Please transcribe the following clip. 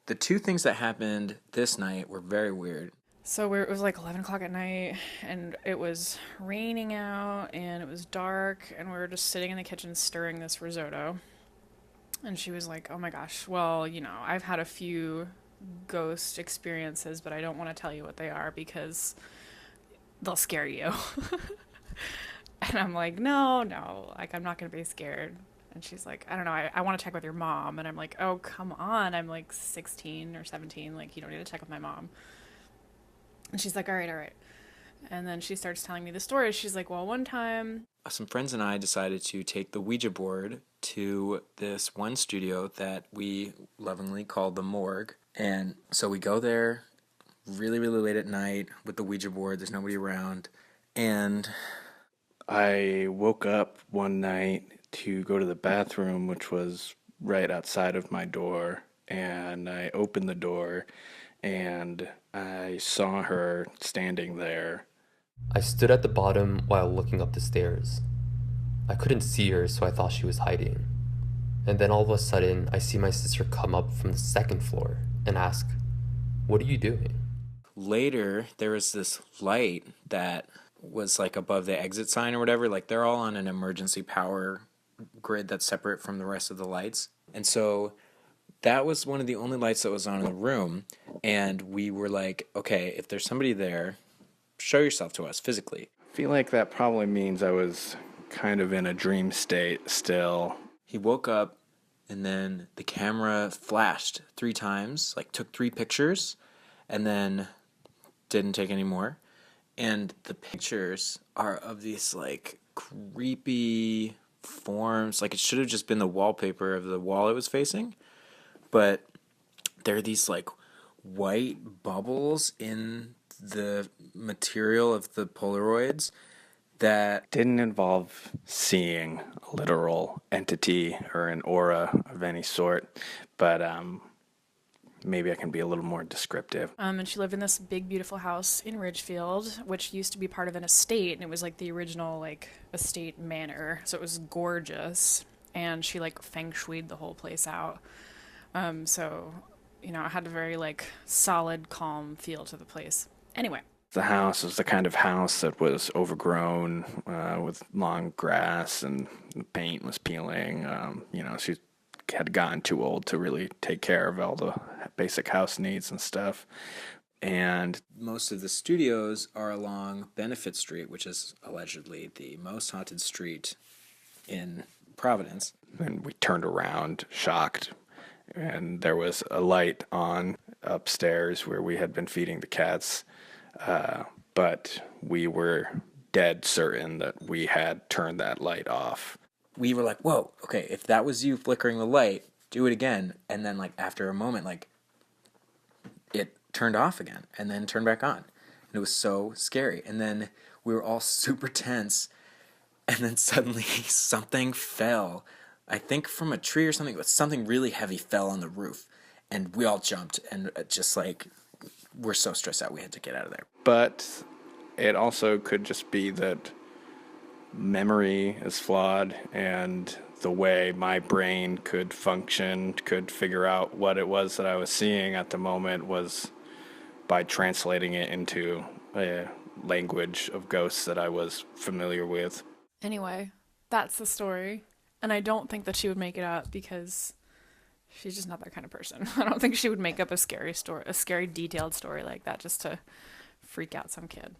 The two things that happened this night were very weird. So it was like 11 o'clock at night, and it was raining out, and it was dark, and we were just sitting in the kitchen stirring this risotto. And she was like, "Oh my gosh, well, I've had a few ghost experiences, but I don't want to tell you what they are because they'll scare you." And I'm like, "No, no, like, I'm not going to be scared." And she's like, "I don't know, I want to check with your mom." And I'm like, "Oh, come on. I'm like 16 or 17. Like, you don't need to check with my mom." And she's like, "All right, all right." And then she starts telling me the story. She's like, "Well, one time." Some friends and I decided to take the Ouija board to this one studio that we lovingly call the morgue. And so we go there really, really late at night with the Ouija board. There's nobody around. And I woke up one night to go to the bathroom, which was right outside of my door, and I opened the door and I saw her standing there. I stood at the bottom while looking up the stairs. I couldn't see her, so I thought she was hiding. And then all of a sudden, I see my sister come up from the second floor and ask, "What are you doing?" later, there was this light that was like above the exit sign or whatever. Like they're all on an emergency power grid that's separate from the rest of the lights. And so that was one of the only lights that was on in the room. And we were like, okay, if there's somebody there, show yourself to us physically. I feel like that probably means I was kind of in a dream state still. He woke up and then the camera flashed 3 times, like took 3 pictures, and then didn't take any more. And the pictures are of these like creepy forms. Like it should have just been the wallpaper of the wall it was facing. But there are these like white bubbles in the material of the Polaroids that Didn't involve seeing a literal entity or an aura of any sort, but maybe I can be a little more descriptive. And she lived in this big, beautiful house in Ridgefield, which used to be part of an estate, and it was like the original like estate manor, so it was gorgeous. And she like feng shuied the whole place out. So it had a very like solid, calm feel to the place. Anyway, The house was the kind of house that was overgrown with long grass and the paint was peeling. She had gotten too old to really take care of all the basic house needs and stuff. And most of the studios are along Benefit Street, which is allegedly the most haunted street in Providence. then we turned around, shocked, and there was a light on upstairs where we had been feeding the cats. But we were dead certain that we had turned that light off. We were like, whoa, okay, if that was you flickering the light, do it again. And then, like, after a moment, like, it turned off again and then turned back on. And it was so scary. And then we were all super tense. And then suddenly something fell. I think from a tree or something, but something really heavy fell on the roof. And we all jumped and just, like, we're so stressed out we had to get out of there. But it also could just be that memory is flawed and the way my brain could function, could figure out what it was that I was seeing at the moment was by translating it into a language of ghosts that I was familiar with. anyway, that's the story. And I don't think that she would make it up because she's just not that kind of person. I don't think she would make up a scary story, a scary detailed story like that just to freak out some kid.